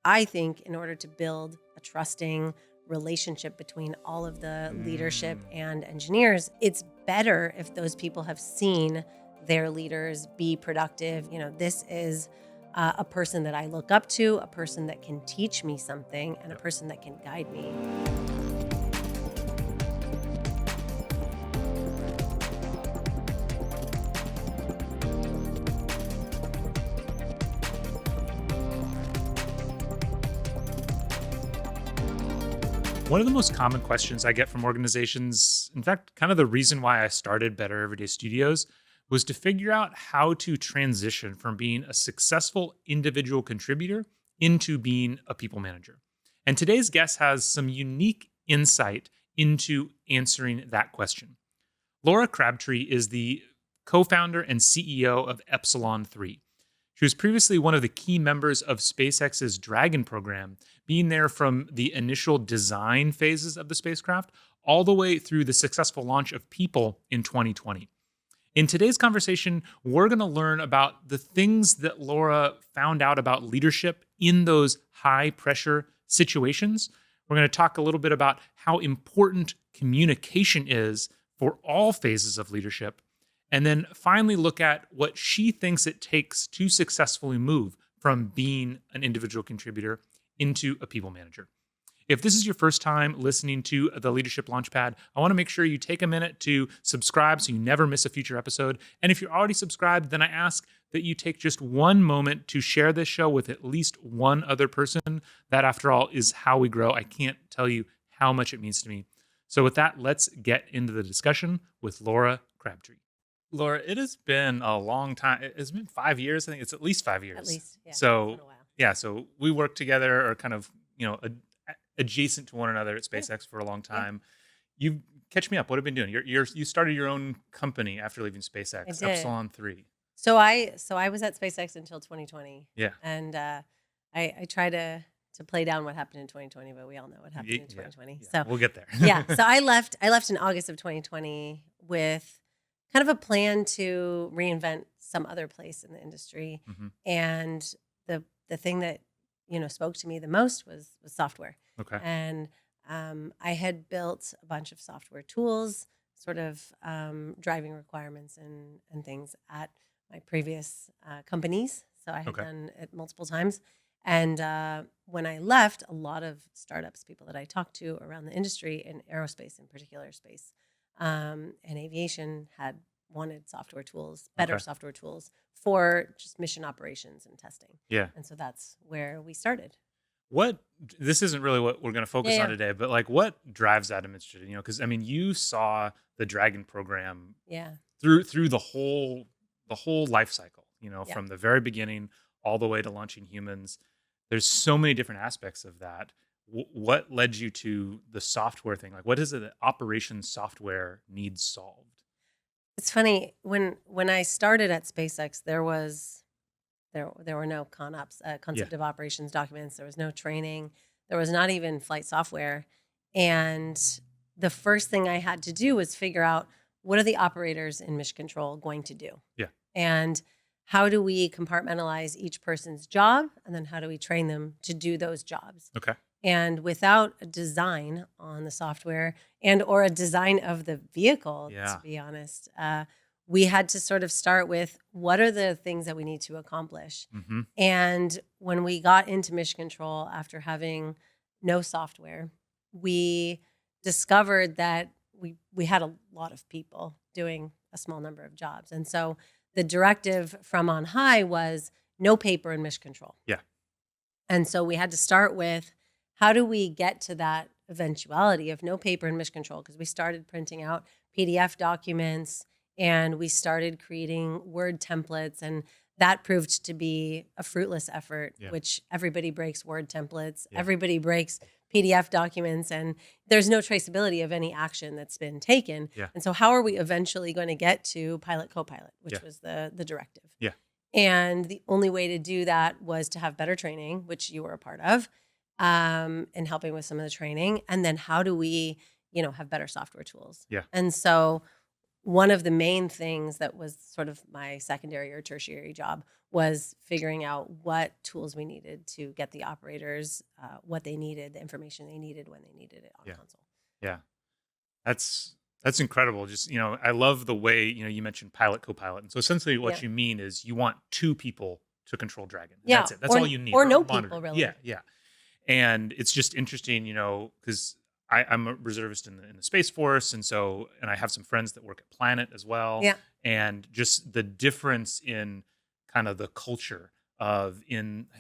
I think in order to build a trusting relationship between all of the leadership and engineers, it's better if those people have seen their leaders be productive. This is a person that I look up to, a person that can teach me something, and a person that can guide me. One of the most common questions I get from organizations, in fact, kind of the reason why I started Better Everyday Studios, was to figure out how to transition from being a successful individual contributor into being a people manager. And today's guest has some unique insight into answering that question. Laura Crabtree is the co founder and CEO of Epsilon 3. She was previously one of the key members of SpaceX's Dragon program, being there from the initial design phases of the spacecraft all the way through the successful launch of People in 2020. In today's conversation, we're going to learn about the things that Laura found out about leadership in those high pressure situations. We're going to talk a little bit about how important communication is for all phases of leadership. And then finally look at what she thinks it takes to successfully move from being an individual contributor into a people manager. If this is your first time listening to the Leadership Launchpad, I want to make sure you take a minute to subscribe so you never miss a future episode. And if you're already subscribed, then I ask that you take just one moment to share this show with at least one other person. That, after all, is how we grow. I can't tell you how much it means to me. So with that, let's get into the discussion with Laura Crabtree. Laura, it has been a long time. It's been 5 years. I think it's at least 5 years. At least, yeah. So, it's been a while. yeah. So we worked together, or kind of, adjacent to one another at SpaceX for a long time. You catch me up. What have you been doing? You started your own company after leaving SpaceX, I did. Epsilon 3. So I was at SpaceX until 2020. Yeah. And I try to play down what happened in 2020, but we all know what happened in 2020. Yeah. So we'll get there. yeah. So I left in August of 2020 with kind of a plan to reinvent some other place in the industry. Mhm. And the thing that, spoke to me the most was software. Okay. And I had built a bunch of software tools, sort of driving requirements and things at my previous companies. So I had done it multiple times. And when I left, a lot of startups, people that I talked to around the industry, in aerospace in particular, space and aviation, had wanted software tools, better software tools for just mission operations and testing. Yeah. And so that's where we started. This isn't really what we're going to focus on today, but like, what drives that administrator? Because you saw the Dragon program through the whole life cycle, from the very beginning all the way to launching humans. There's so many different aspects of that. What led you to the software thing? Like, what is it that operations software needs solved? It's funny, when I started at SpaceX, there were no concept of operations documents. There was no training. There was not even flight software. And the first thing I had to do was figure out, what are the operators in mission control going to do? Yeah. And how do we compartmentalize each person's job? And then how do we train them to do those jobs? Okay. And without a design on the software or a design of the vehicle, to be honest, we had to sort of start with, what are the things that we need to accomplish? Mm-hmm. And when we got into mission control after having no software, we discovered that we had a lot of people doing a small number of jobs. And so the directive from on high was no paper in mission control. Yeah. And so we had to start with, how do we get to that eventuality of no paper in mission control? Because we started printing out PDF documents and we started creating Word templates, and that proved to be a fruitless effort, which everybody breaks Word templates, everybody breaks PDF documents, and there's no traceability of any action that's been taken. Yeah. And so how are we eventually going to get to pilot co-pilot, which was the directive? Yeah. And the only way to do that was to have better training, which you were a part of, and helping with some of the training. And then how do we, have better software tools? Yeah. And so one of the main things that was sort of my secondary or tertiary job was figuring out what tools we needed to get the operators what they needed, the information they needed when they needed it on Yeah. console. Yeah. That's incredible. Just, I love the way, you mentioned pilot, co-pilot. And so essentially what Yeah. you mean is you want two people to control Dragon. And Yeah. that's it. That's all you need. Or no monitor. people, really. Yeah. Yeah. And it's just interesting, because I'm a reservist in the Space Force. And I have some friends that work at Planet as well. Yeah. And just the difference in kind of the culture I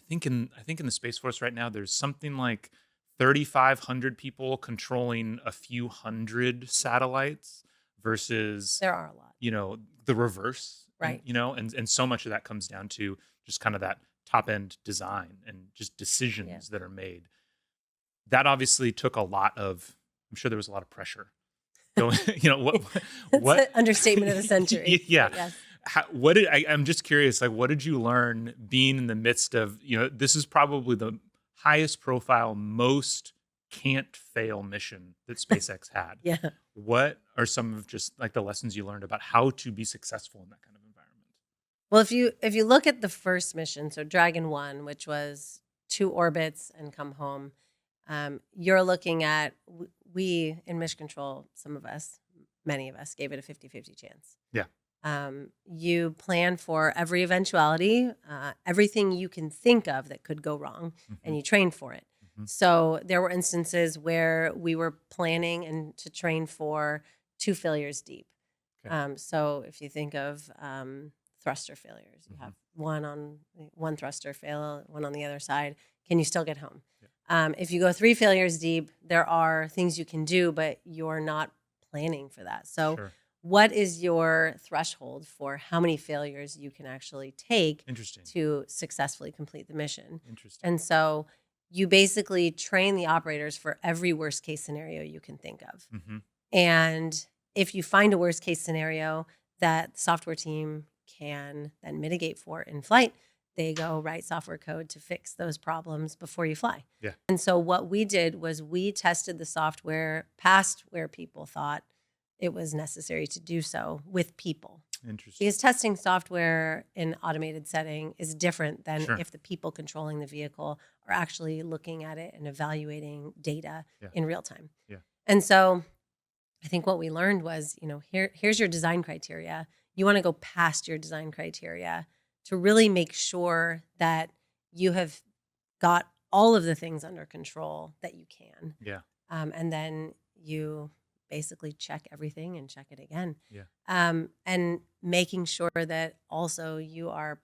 think in the Space Force right now, there's something like 3,500 people controlling a few hundred satellites versus, There are a lot. the reverse. Right. And so much of that comes down to just kind of that top end design and just decisions that are made. That obviously took a lot of, I'm sure there was a lot of pressure. Going, what It's an understatement of the century. Yeah. Yes. I'm just curious, like, what did you learn being in the midst of, this is probably the highest profile, most can't fail mission that SpaceX had. Yeah. What are some of just like the lessons you learned about how to be successful in that kind of environment? Well, if you look at the first mission, so Dragon 1, which was 2 orbits and come home, you're looking at, we in Mission Control, many of us gave it a 50-50 chance. Yeah. You plan for every eventuality, everything you can think of that could go wrong, and you train for it. So there were instances where we were planning and to train for 2 failures deep. Okay. So if you think of thruster failures, you have one thruster fail, one on the other side. Can you still get home? Yeah. If you go 3 failures deep, there are things you can do, but you're not planning for that. So Sure. What is your threshold for how many failures you can actually take Interesting. to successfully complete the mission? Interesting. And so you basically train the operators for every worst case scenario you can think of. And if you find a worst case scenario that the software team can then mitigate for in flight, they go write software code to fix those problems before you fly. Yeah. And so what we did was we tested the software past where people thought it was necessary to do so with people. Interesting. Because testing software in automated setting is different than Sure. if the people controlling the vehicle are actually looking at it and evaluating data in real time. Yeah. And so I think what we learned was, here's your design criteria. You want to go past your design criteria to really make sure that you have got all of the things under control that you can. Yeah. And then you basically check everything and check it again. Yeah. And making sure that also you are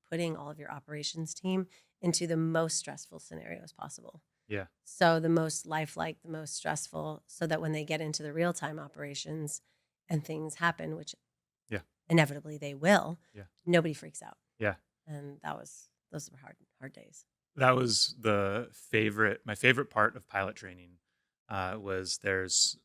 putting all of your operations team into the most stressful scenarios possible. Yeah. So the most lifelike, the most stressful, so that when they get into the real-time operations and things happen, which inevitably they will, nobody freaks out. Yeah. And those were hard days. That was my favorite part of pilot training was there's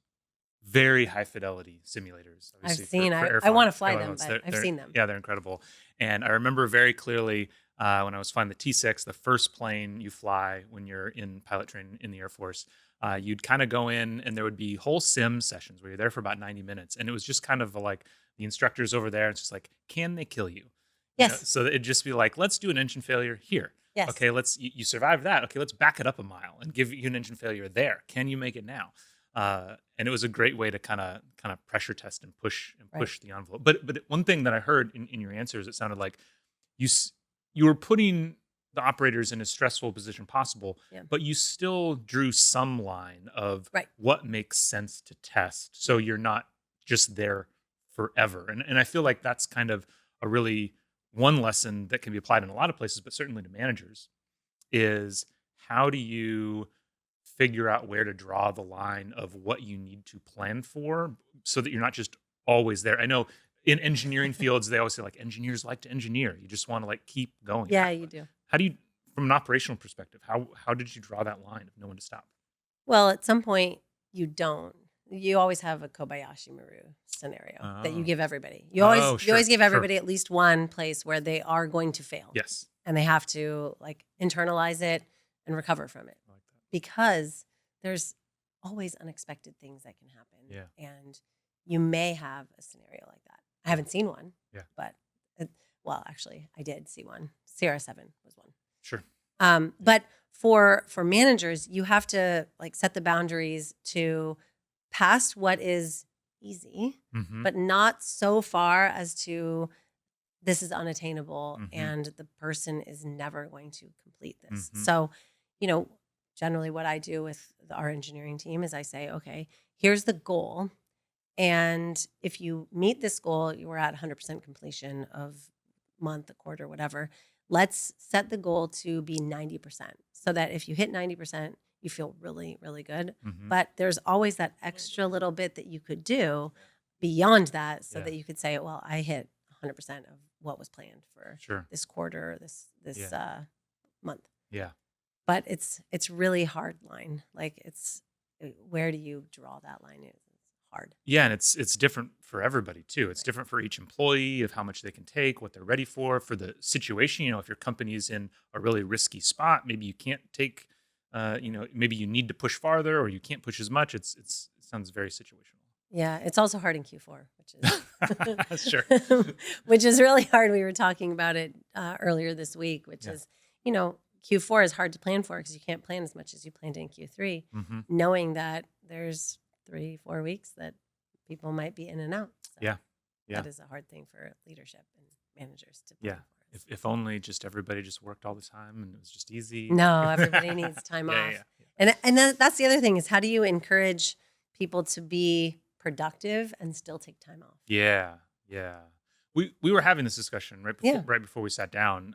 very high fidelity simulators. I've seen, I want to fly them, but I've seen them. Yeah, they're incredible. And I remember very clearly when I was flying the T6, the first plane you fly when you're in pilot training in the Air Force, you'd kind of go in and there would be whole sim sessions where you're there for about 90 minutes. And it was just kind of like the instructor's over there. It's just like, can they kill you? Yes. So it'd just be like, let's do an engine failure here. Yes. Okay, you survived that. Okay, let's back it up a mile and give you an engine failure there. Can you make it now? And it was a great way to kind of pressure test and push the envelope. But one thing that I heard in your answers, it sounded like you were putting the operators in as stressful a position possible, but you still drew some line of what makes sense to test. So you're not just there forever. And I feel like that's kind of a really one lesson that can be applied in a lot of places, but certainly to managers, is how do you figure out where to draw the line of what you need to plan for so that you're not just always there. I know in engineering fields, they always say like engineers like to engineer. You just want to like keep going. Yeah, you do. How do you, from an operational perspective, how did you draw that line of know when to stop? Well, at some point you don't. You always have a Kobayashi Maru scenario that you give everybody. You always give everybody at least one place where they are going to fail. Yes. And they have to like internalize it and recover from it. I like that. Because there's always unexpected things that can happen. Yeah. And you may have a scenario like that. I haven't seen one. Yeah. But well, actually, I did C1. CR7 was one. Sure. But for managers, you have to like set the boundaries to past what is easy, Mm-hmm. but not so far as to this is unattainable Mm-hmm. and the person is never going to complete this. Mm-hmm. So, generally what I do with our engineering team is I say, okay, here's the goal. And if you meet this goal, you are at 100% completion of month, a quarter, whatever. Let's set the goal to be 90% so that if you hit 90%, you feel really, really good. Mm-hmm. But there's always that extra little bit that you could do beyond that so Yeah. that you could say, well, I hit 100% of what was planned for Sure. this quarter, this month. Yeah. But it's really hard line. Like where do you draw that line? It's hard. Yeah, and it's different for everybody too. It's different for each employee of how much they can take, what they're ready for the situation. If your company is in a really risky spot, maybe you can't take, maybe you need to push farther or you can't push as much. It sounds very situational. Yeah, it's also hard in Q4, which is Sure. which is really hard. We were talking about it earlier this week, which is, Q4 is hard to plan for because you can't plan as much as you planned in Q3, Mm-hmm. knowing that there's 3-4 weeks that people might be in and out. So Yeah. that is a hard thing for leadership and managers to plan for. If only just everybody just worked all the time and it was just easy. No, everybody needs time off. Yeah. And that's the other thing is how do you encourage people to be productive and still take time off? Yeah. We were having this discussion right before we sat down.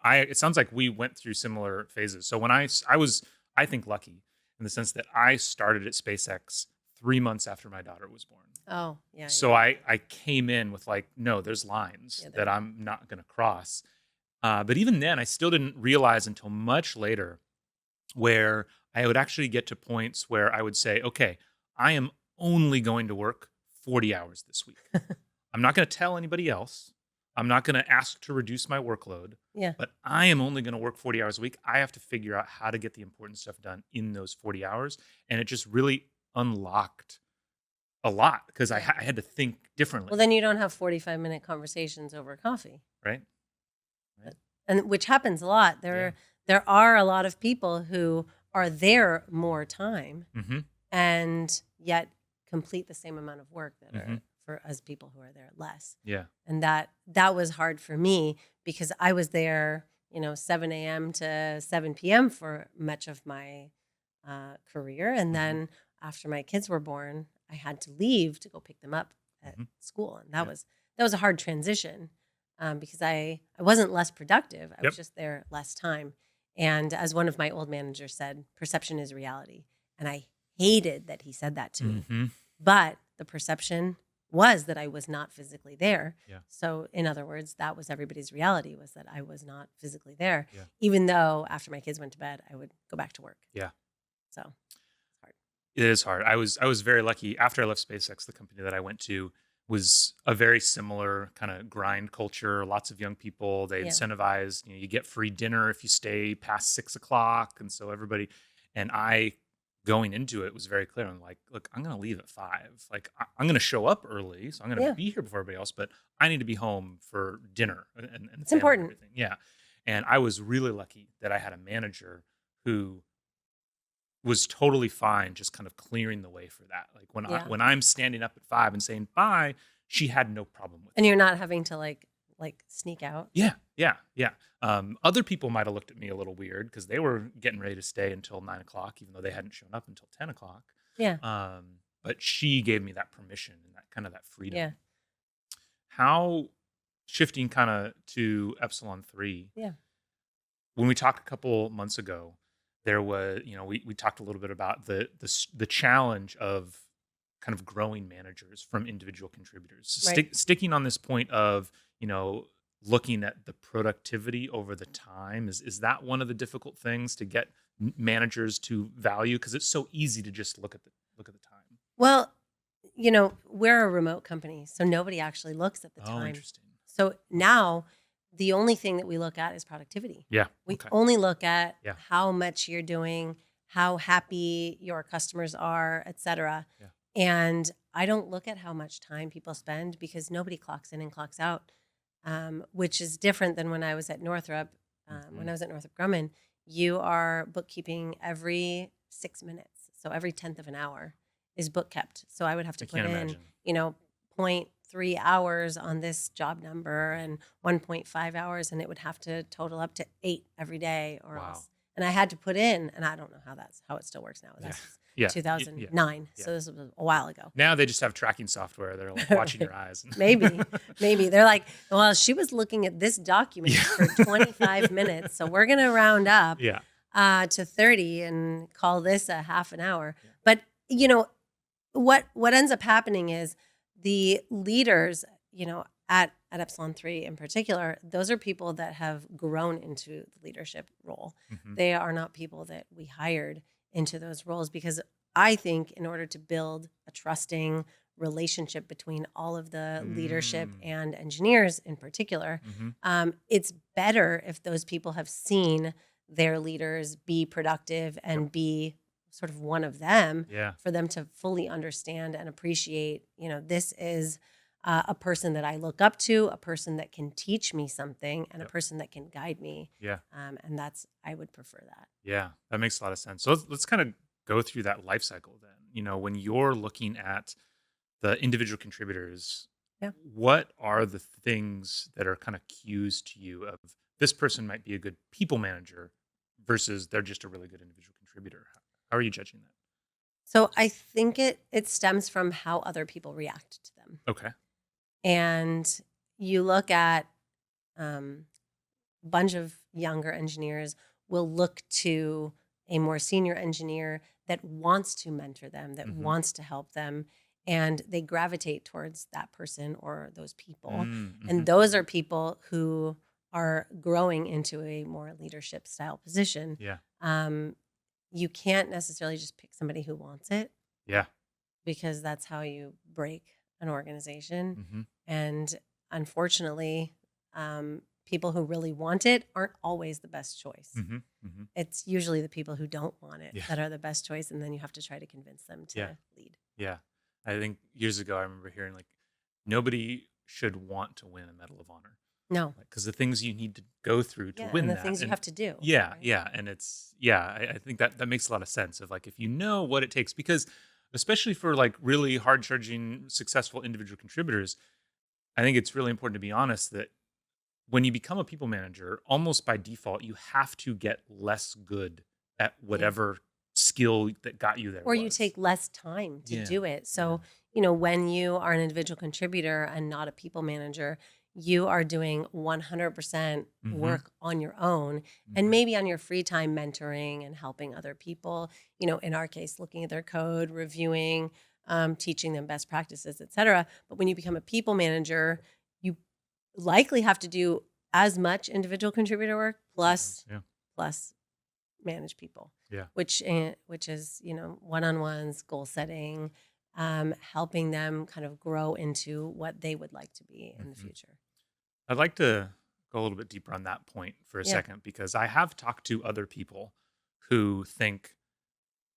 It sounds like we went through similar phases. So when I was, I think, lucky in the sense that I started at SpaceX 3 months after my daughter was born. Oh, yeah. So I came in with like, no, there's lines Yeah, that I'm not going to cross. But even then, I still didn't realize until much later where I would actually get to points where I would say, okay, I am only going to work 40 hours this week. I'm not going to tell anybody else. I'm not going to ask to reduce my workload. Yeah. But I am only going to work 40 hours a week. I have to figure out how to get the important stuff done in those 40 hours. And it just really unlocked a lot because I had to think differently. Well, then you don't have 45-minute conversations over coffee. Right. And which happens a lot. There are a lot of people who are there more time Mm-hmm. and yet complete the same amount of work that are for us people who are there less. Yeah. And that was hard for me because I was there, 7 a.m. to 7 p.m. for much of my career. And then after my kids were born, I had to leave to go pick them up at school. And that was a hard transition because I wasn't less productive. I was just there less time. And as one of my old managers said, perception is reality. And I hated that he said that to me. But the perception was that I was not physically there. Yeah. So in other words, that was everybody's reality, was that I was not physically there, even though after my kids went to bed, I would go back to work. Yeah. So it's hard. It is hard. I was very lucky. After I left SpaceX, the company that I went to was a very similar kind of grind culture. Lots of young people. They incentivized, you get free dinner if you stay past 6 o'clock. And so everybody, and I, going into it, was very clear. I'm like, look, I'm going to leave at 5. Like, I'm going to show up early, so I'm going to be here before everybody else, but I need to be home for dinner and it's important. And everything. Yeah. And I was really lucky that I had a manager who was totally fine just kind of clearing the way for that. Like when I'm standing up at 5 and saying bye, she had no problem with it. And you're not having to like sneak out. Yeah. Other people might have looked at me a little weird because they were getting ready to stay until 9 o'clock, even though they hadn't shown up until 10 o'clock. Yeah. But she gave me that permission and that freedom. Yeah. How, shifting kind of to Epsilon 3. Yeah. When we talked a couple months ago, there was, we talked a little bit about the challenge of kind of growing managers from individual contributors. Right. Sticking on this point of, looking at the productivity over the time, is that one of the difficult things to get managers to value? Because it's so easy to just look at the time. Well, we're a remote company, so nobody actually looks at the time. Oh, interesting. So now the only thing that we look at is productivity. Yeah. We only look at how much you're doing, how happy your customers are, et cetera. Yeah. And I don't look at how much time people spend because nobody clocks in and clocks out. which is different than when I was at Northrop. When I was at Northrop Grumman, you are bookkeeping every 6 minutes. So every 10th of an hour is book kept. So I would have to put in, imagine. 0.3 hours on this job number and 1.5 hours, and it would have to total up to 8 every day or Wow. else. And I had to put in, and I don't know how it still works now. That's Yeah. 2009. Yeah. So this was a while ago. Now they just have tracking software. They're like watching your eyes. Maybe they're like, well, she was looking at this document for 25 minutes, so we're gonna round up to 30 and call this a half an hour. Yeah. But what ends up happening is the leaders, at Epsilon 3 in particular, those are people that have grown into the leadership role. Mm-hmm. They are not people that we hired into those roles, because I think in order to build a trusting relationship between all of the leadership and engineers in particular, it's better if those people have seen their leaders be productive and be sort of one of them, for them to fully understand and appreciate, this is a person that I look up to, a person that can teach me something, and a person that can guide me. And I would prefer that. Yeah, that makes a lot of sense. So let's kind of go through that life cycle then. When you're looking at the individual contributors, what are the things that are kind of cues to you of this person might be a good people manager versus they're just a really good individual contributor? How are you judging that? So I think it stems from how other people react to them. Okay. And you look at a bunch of younger engineers will look to a more senior engineer that wants to mentor them, that wants to help them, and they gravitate towards that person or those people. And those are people who are growing into a more leadership style position. You can't necessarily just pick somebody who wants it. Because that's how you break an organization. And unfortunately, people who really want it aren't always the best choice. It's usually the people who don't want it that are the best choice. And then you have to try to convince them to lead. I think years ago, I remember hearing nobody should want to win a Medal of Honor. No. Because the things you need to go through to win and the that. things you have to do. Right? And it's, I think that makes a lot of sense of if you know what it takes, because especially for really hard charging, successful individual contributors, I think it's really important to be honest that when you become a people manager, almost by default, you have to get less good at whatever skill that got you there. Or you take less time to do it. So, when you are an individual contributor and not a people manager, you are doing 100% work on your own, and maybe on your free time mentoring and helping other people, in our case, looking at their code, reviewing, teaching them best practices, et cetera. But when you become a people manager, you likely have to do as much individual contributor work plus manage people, which is, one-on-ones, goal setting, helping them kind of grow into what they would like to be in the future. I'd like to go a little bit deeper on that point for a second, because I have talked to other people who think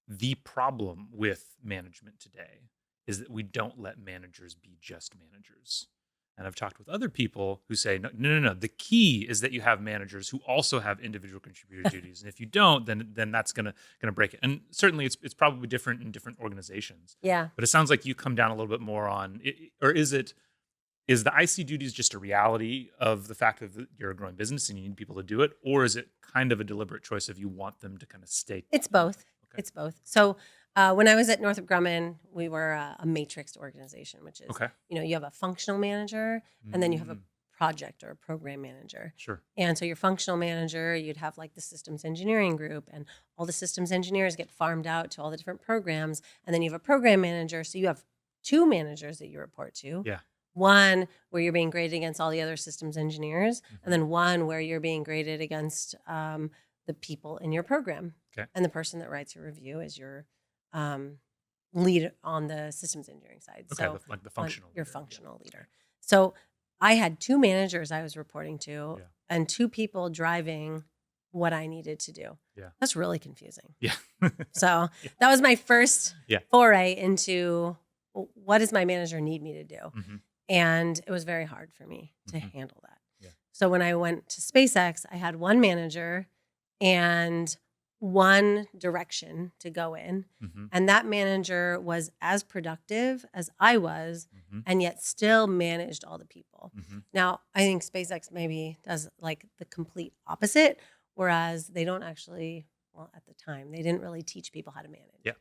the problem with management today is that we don't let managers be just managers. And I've talked with other people who say, no. The key is that you have managers who also have individual contributor duties. And if you don't, then that's gonna break it. And certainly it's probably different in different organizations. Yeah. But it sounds like you come down a little bit more on, or is the IC duties just a reality of the fact that you're a growing business and you need people to do it? Or is it kind of a deliberate choice if you want them to kind of stay? It's both. Okay. It's both. So when I was at Northrop Grumman, we were a matrixed organization, which is, you have a functional manager and then you have a project or a program manager. Sure. And so your functional manager, you'd have the systems engineering group, and all the systems engineers get farmed out to all the different programs. And then you have a program manager. So you have 2 managers that you report to. Yeah. One where you're being graded against all the other systems engineers, and then one where you're being graded against the people in your program. Okay. And the person that writes your review is your lead on the systems engineering side. Okay, So the functional your leader. functional leader. So I had 2 managers I was reporting to, and 2 people driving what I needed to do. Yeah. That's really confusing. Yeah. So that was my first foray into what does my manager need me to do? And it was very hard for me to handle that. So when I went to SpaceX, I had one manager and one direction to go in. Mm-hmm. And that manager was as productive as I was, Mm-hmm. and yet still managed all the people. Mm-hmm. Now, I think SpaceX maybe does like the complete opposite, whereas they don't actually, well, at the time, they didn't really teach people how to manage. Yeah.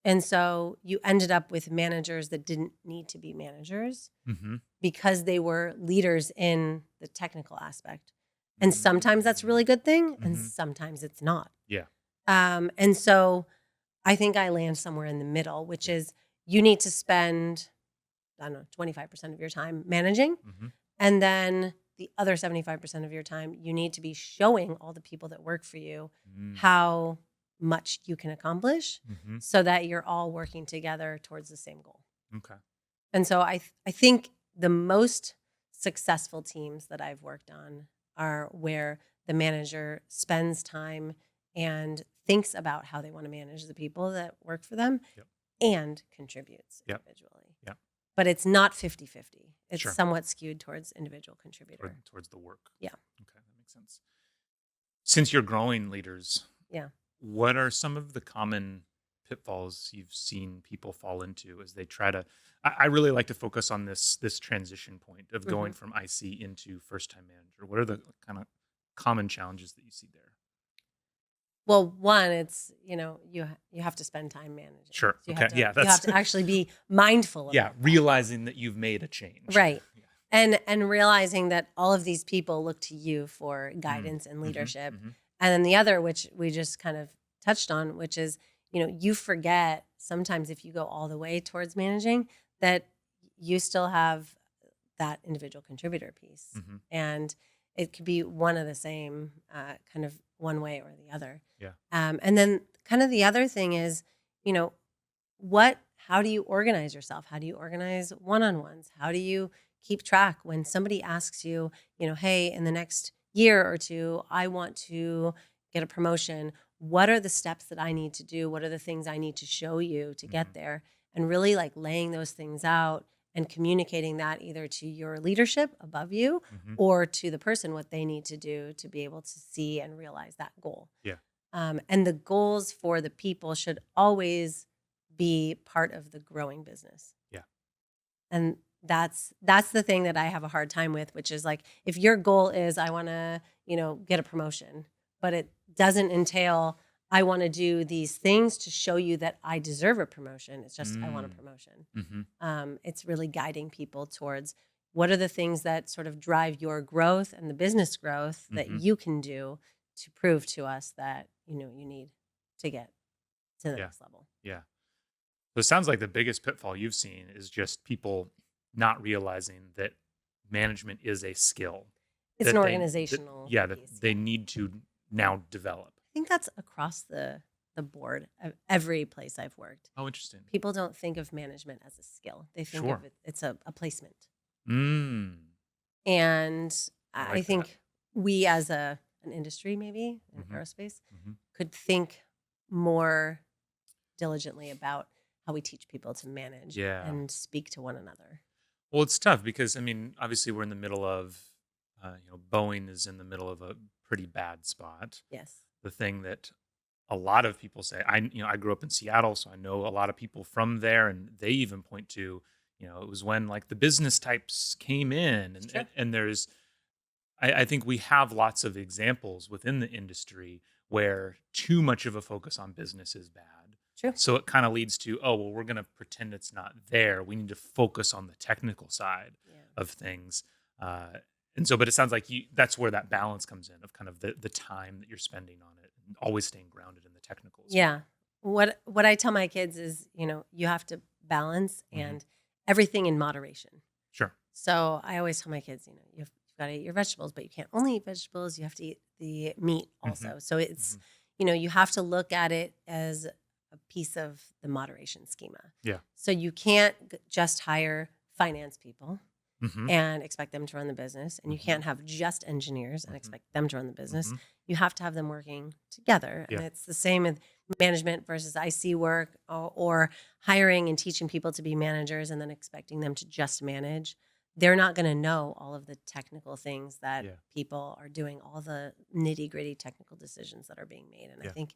And so you ended up with managers that didn't need to be managers Mm-hmm. because they were leaders in the technical aspect. And sometimes that's a really good thing, and Mm-hmm. sometimes it's not. Yeah. And so I think I land somewhere in the middle, which is you need to spend, I don't know, 25% of your time managing. Mm-hmm. And then the other 75% of your time, you need to be showing all the people that work for you how much you can accomplish Mm-hmm. so that you're all working together towards the same goal. Okay. And so I think the most successful teams that I've worked on are where the manager spends time and thinks about how they want to manage the people that work for them and contributes individually. Yep. But it's not 50-50. It's Sure. somewhat skewed towards individual contributor. Towards the work. Yeah. Okay, that makes sense. Since you're growing leaders, what are some of the common pitfalls you've seen people fall into as they try to? I really like to focus on this transition point of going from IC into first time manager. What are the kind of common challenges that you see there? Well, one, it's, you have to spend time managing. Sure. So you Okay. have to, Yeah. you have to actually be mindful of yeah. that. Realizing that you've made a change. Right. Yeah. And realizing that all of these people look to you for guidance and leadership. Mm-hmm. And then the other, which we just kind of touched on, which is, you forget sometimes if you go all the way towards managing that you still have that individual contributor piece. Mm-hmm. And it could be one of the same, kind of one way or the other. Yeah. And then kind of the other thing is, how do you organize yourself? How do you organize one-on-ones? How do you keep track when somebody asks you, hey, in the next year or two, I want to get a promotion. What are the steps that I need to do? What are the things I need to show you to get there? And really like laying those things out and communicating that either to your leadership above you or to the person what they need to do to be able to see and realize that goal. Yeah. And the goals for the people should always be part of the growing business. Yeah. And that's the thing that I have a hard time with, which is like, if your goal is I want to, get a promotion, but it doesn't entail I want to do these things to show you that I deserve a promotion. It's just I want a promotion. It's really guiding people towards what are the things that sort of drive your growth and the business growth that you can do to prove to us that, you need to get to the next level. Yeah. So it sounds like the biggest pitfall you've seen is just people not realizing that management is a skill. It's an organizational that piece. they need to now develop. I think that's across the board of every place I've worked. Oh, interesting. People don't think of management as a skill. They think of it, it's a placement. And I think we as an industry, maybe in aerospace, could think more diligently about how we teach people to manage and speak to one another. Well, it's tough because, obviously we're in the middle of, Boeing is in the middle of a pretty bad spot. Yes. The thing that a lot of people say, I grew up in Seattle, so I know a lot of people from there, and they even point to, it was when like the business types came in, and there's, I think we have lots of examples within the industry where too much of a focus on business is bad. True. So it kind of leads to, we're going to pretend it's not there. We need to focus on the technical side of things. But it sounds like that's where that balance comes in of kind of the time that you're spending on it and always staying grounded in the technicals. Yeah. What I tell my kids is, you have to balance and everything in moderation. Sure. So I always tell my kids, you've got to eat your vegetables, but you can't only eat vegetables. You have to eat the meat also. So it's, you have to look at it as a piece of the moderation schema. Yeah. So you can't just hire finance people and expect them to run the business. And you can't have just engineers and expect them to run the business. You have to have them working together. And it's the same with management versus IC work or hiring and teaching people to be managers and then expecting them to just manage. they're not going to know all of the technical things that Yeah. people are doing, all the nitty gritty technical decisions that are being made. And I Yeah. think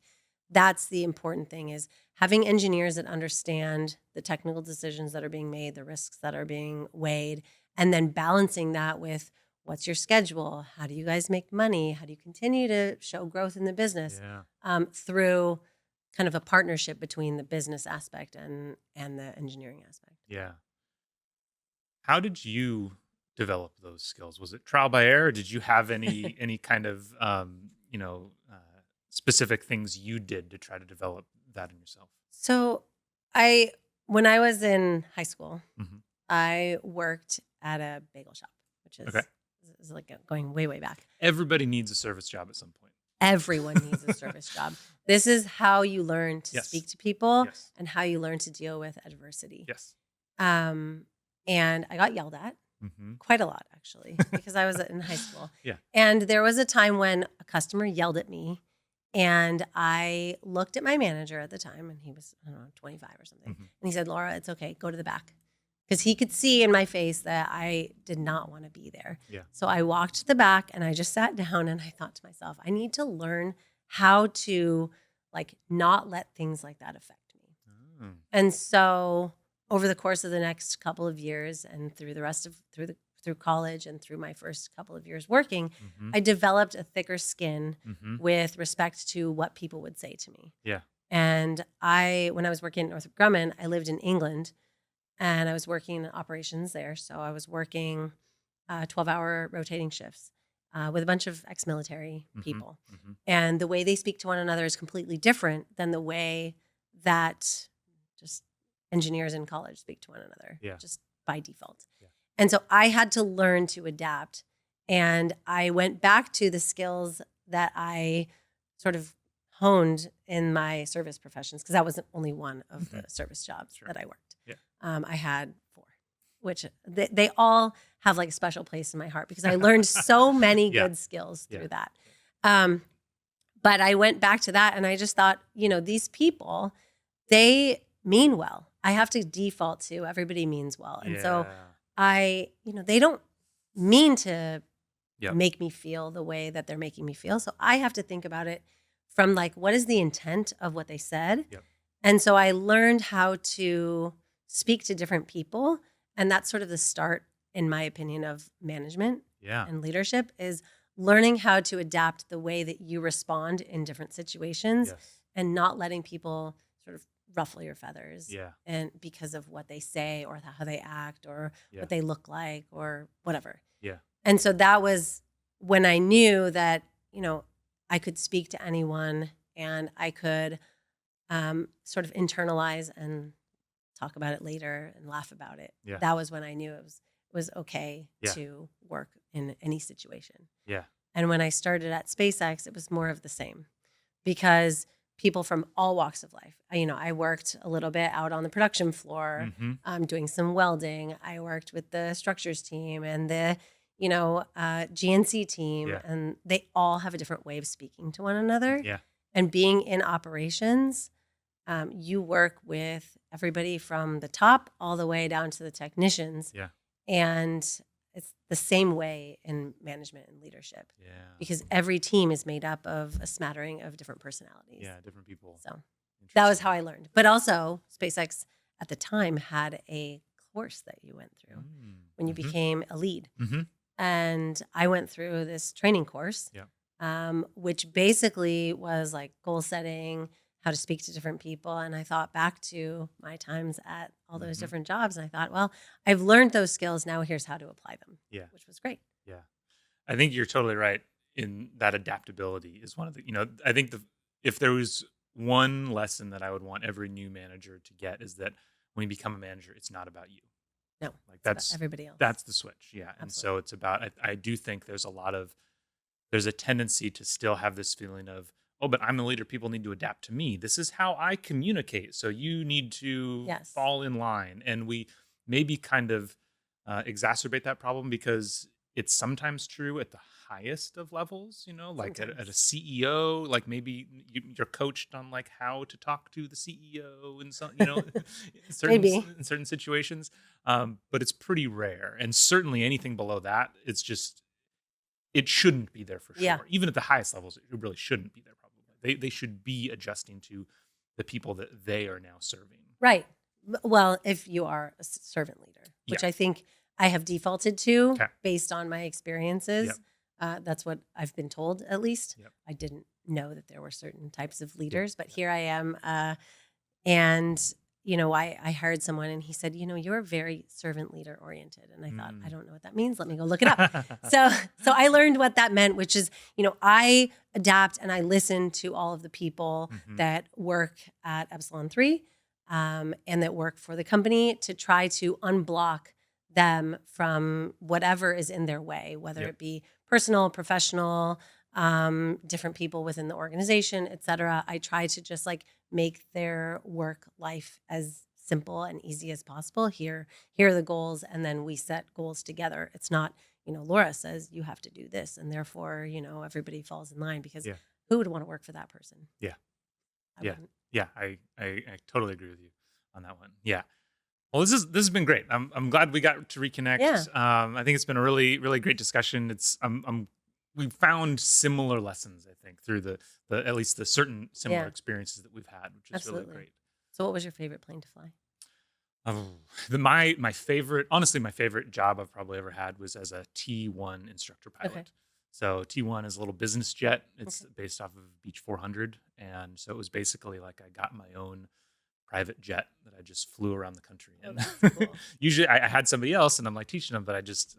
that's the important thing, is having engineers that understand the technical decisions that are being made, the risks that are being weighed, and then balancing that with what's your schedule? How do you guys make money? How do you continue to show growth in the business Yeah. through kind of a partnership between the business aspect and the engineering aspect? Yeah. How did you develop those skills? Was it trial by error? Did you have any kind of specific things you did to try to develop that in yourself? So I when I was in high school, Hmm. I worked at a bagel shop, which Okay. is like going way, way back. Everybody needs a service job at some point. Everyone needs a service job. This is how you learn to Yes. speak to people Yes. and how you learn to deal with adversity. Yes. And I got yelled at Hmm. quite a lot, actually, because I was in high school. Yeah. And there was a time when a customer yelled at me, and I looked at my manager at the time, and he was, I don't know, 25 or something. Hmm. And he said, "Laura, it's okay. Go to the back." Because he could see in my face that I did not want to be there. Yeah. So I walked to the back and I just sat down and I thought to myself, I need to learn how to like not let things like that affect me. Mm. And so over the course of the next couple of years and through the rest of through college and through my first couple of years working, Hmm. I developed a thicker skin Hmm. with respect to what people would say to me. Yeah. And when I was working at Northrop Grumman, I lived in England and I was working in operations there. So I was working 12-hour rotating shifts with a bunch of ex-military Hmm. people. Hmm. And the way they speak to one another is completely different than the way that just engineers in college speak to one another, Yeah. just by default. Yeah. And so I had to learn to adapt. And I went back to the skills that I sort of honed in my service professions, because that wasn't only one of the service jobs Sure. that I worked. Yeah. I had 4, which they all have like a special place in my heart because I learned so many Yeah. good skills through Yeah. that. But I went back to that and I just thought, these people, they mean well. I have to default to everybody means well. And so they don't mean to Yep. make me feel the way that they're making me feel. So I have to think about it from like, what is the intent of what they said? Yep. And so I learned how to speak to different people. And that's sort of the start, in my opinion, of management Yeah. and leadership, is learning how to adapt the way that you respond in different situations Yes. and not letting people sort of ruffle your feathers Yeah. and because of what they say or how they act or Yeah. what they look like or whatever. Yeah. And so that was when I knew that, I could speak to anyone and I could sort of internalize and talk about it later and laugh about it. Yeah. That was when I knew it was okay Yeah. to work in any situation. Yeah. And when I started at SpaceX, it was more of the same, because people from all walks of life. I worked a little bit out on the production floor, Hmm. doing some welding. I worked with the structures team and the GNC team, Yeah. and they all have a different way of speaking to one another. Yeah. And being in operations, you work with everybody from the top all the way down to the technicians. Yeah. And it's the same way in management and leadership, Yeah. because every team is made up of a smattering of different personalities. Yeah. Different people. So that was Interesting. how I learned. But also, SpaceX at the time had a course that you went through when you became a lead. Mm-hmm. And I went through this training course, which basically was like goal setting, how to speak to different people. And I thought back to my times at all those different jobs. And I thought, well, I've learned those skills. Now here's how to apply them. Yeah. Which was great. Yeah. I think you're totally right in that adaptability is one of the, I think if there was one lesson that I would want every new manager to get, is that when you become a manager, it's not about you. No, Like it's about that's everybody else. That's the switch. Yeah. And so it's about, I do think there's a tendency to still have this feeling of, oh, but I'm the leader. People need to adapt to me. This is how I communicate. So you need to fall in line. And we maybe kind of exacerbate that problem because it's sometimes true at the highest of levels, like at a Sometimes. CEO, like maybe you're coached on like how to talk to the CEO in some, Maybe. in certain situations. But it's pretty rare. And certainly anything below that, it shouldn't be there for Yeah. sure. Even at the highest levels, it really shouldn't be there probably. They should be adjusting to the people that they are now serving. Right. Well, if you are a servant leader, which Yeah. I think I have defaulted to Okay. based on my experiences. Yep. That's what I've been told, at least. Yep. I didn't know that there were certain types of leaders, but here I am. And, I hired someone and he said, you're very servant leader oriented. And I thought, I don't know what that means. Let me go look it up. So I learned what that meant, which is, I adapt and I listen to all of the people that work at Epsilon 3 and that work for the company to try to unblock them from whatever is in their way, whether it be personal, professional, different people within the organization, et cetera. I try to just like make their work life as simple and easy as possible. Here are the goals. And then we set goals together. It's not, Laura says you have to do this. And therefore, everybody falls in line because who would want to work for that person? Yeah. I wouldn't. Yeah. I totally agree with you on that one. Yeah. Well, this has been great. I'm glad we got to reconnect. Yeah. I think it's been a really, really great discussion. We found similar lessons, I think, through the at least the certain similar experiences that we've had, which is Absolutely. really great. So what was your favorite plane to fly? My favorite, honestly, my favorite job I've probably ever had was as a T1 instructor pilot. Okay. So T1 is a little business jet. It's based off of Beech 400, and so it was basically like I got my own private jet that I just flew around the country in. That's cool. Usually I had somebody else and I'm like teaching them, but I just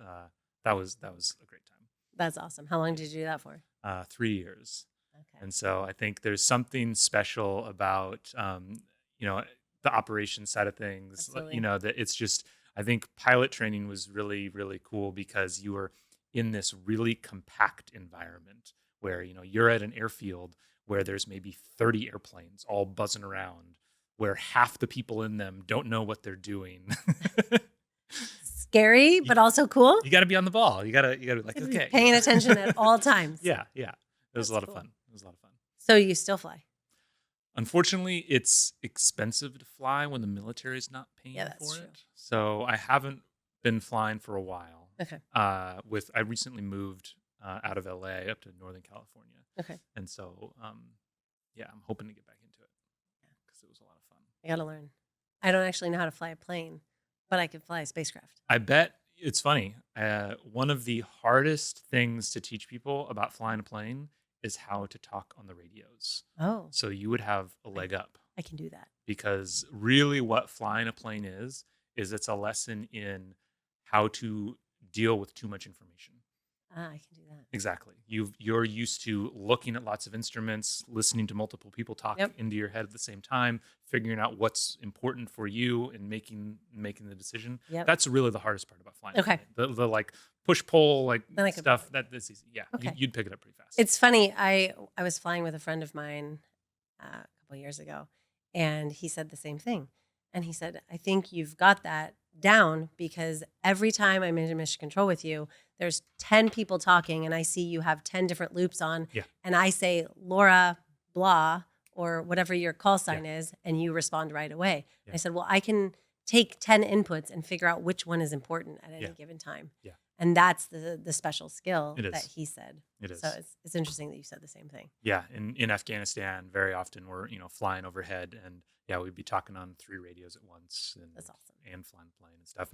that was a great time. That's awesome. How long did you do that for? 3 years. Okay. And so I think there's something special about the operations side of things. Absolutely. That it's just, I think pilot training was really, really cool because you were in this really compact environment where you're at an airfield where there's maybe 30 airplanes all buzzing around, where half the people in them don't know what they're doing. Scary, but also cool. You got to be on the ball. You got to be like, okay, paying attention at all times. Yeah. It was a lot of fun. So you still fly? Unfortunately, it's expensive to fly when the military is not paying for it. So I haven't been flying for a while. Okay. I recently moved out of LA up to Northern California. Okay. And so, I'm hoping to get back into it because it was a lot of fun. I got to learn. I don't actually know how to fly a plane, but I can fly a spacecraft. I bet it's funny. One of the hardest things to teach people about flying a plane is how to talk on the radios. Oh. So you would have a leg up. I can do that. Because really what flying a plane is it's a lesson in how to deal with too much information. I can do that. Exactly. You're used to looking at lots of instruments, listening to multiple people talk into your head at the same time, figuring out what's important for you and making the decision. Yep. That's really the hardest part about flying. Okay. The like push pull like stuff that's easy. Yeah. Okay. You'd pick it up pretty fast. It's funny. I was flying with a friend of mine a couple years ago, and he said the same thing. And he said, I think you've got that down because every time I'm in mission control with you, there's 10 people talking and I see you have 10 different loops on. Yeah. And I say, Laura, blah, or whatever your call sign is, and you respond right away. Yeah. I said, well, I can take 10 inputs and figure out which one is important at any given time. Yeah. And that's the special skill that he said. It is. So it's interesting that you said the same thing. Yeah. In Afghanistan, very often we're, flying overhead and we'd be talking on 3 radios at once. And that's awesome. And flying the plane and stuff.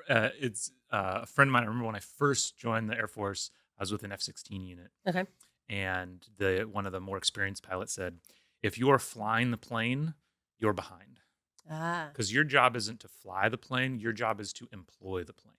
And it's a friend of mine. I remember when I first joined the Air Force, I was with an F-16 unit. Okay. And one of the more experienced pilots said, if you are flying the plane, you're behind. Because your job isn't to fly the plane. Your job is to employ the plane.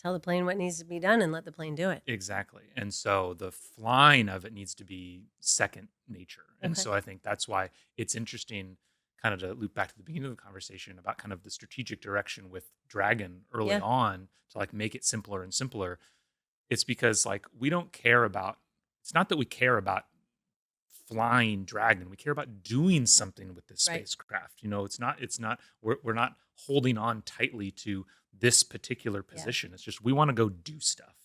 Tell the plane what needs to be done and let the plane do it. Exactly. And so the flying of it needs to be second nature. And so I think that's why it's interesting kind of to loop back to the beginning of the conversation about kind of the strategic direction with Dragon early on to like make it simpler and simpler. It's because like it's not that we care about flying Dragon. We care about doing something with this spacecraft. We're not holding on tightly to this particular position. It's just we want to go do stuff.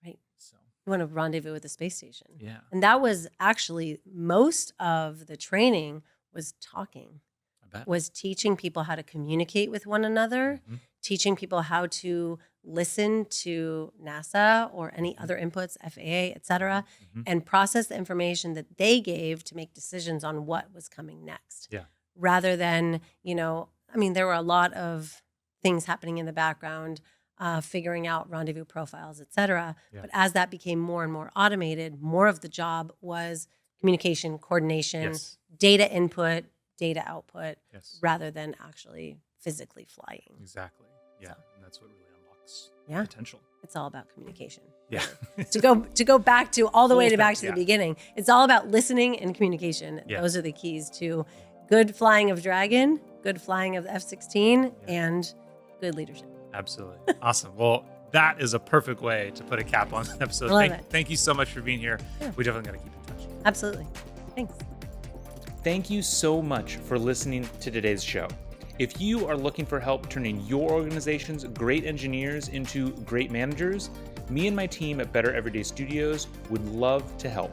Right. So You want to rendezvous with the space station. Yeah. And that was actually most of the training was talking, I bet. was teaching people how to communicate with one another, Mhm. teaching people how to listen to NASA or any other inputs, FAA, et cetera, Mhm. and process the information that they gave to make decisions on what was coming next. Yeah. Rather than, there were a lot of things happening in the background, figuring out rendezvous profiles, et cetera. Yeah. But as that became more and more automated, more of the job was communication, coordination, Yes. data input, data output, Yes. rather than actually physically flying. Exactly. Yeah. So. And that's what really unlocks Yeah. potential. It's all about communication. Yeah. Really. to go back to all the way Full back thing, to yeah. the beginning, it's all about listening and communication. Yeah. Those are the keys to good flying of Dragon, good flying of the F-16, Yeah. and good leadership. Absolutely. Awesome. Well, that is a perfect way to put a cap on the episode. Love it. Thank you so much for being here. Yeah. We definitely got to keep in touch. Absolutely. Thanks. Thank you so much for listening to today's show. If you are looking for help turning your organization's great engineers into great managers, me and my team at Better Everyday Studios would love to help.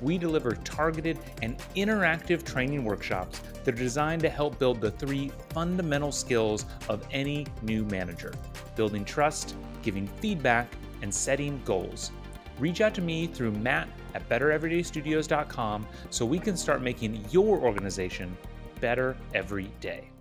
We deliver targeted and interactive training workshops that are designed to help build the 3 fundamental skills of any new manager: building trust, giving feedback, and setting goals. Reach out to me through matt@bettereverydaystudios.com so we can start making your organization better every day.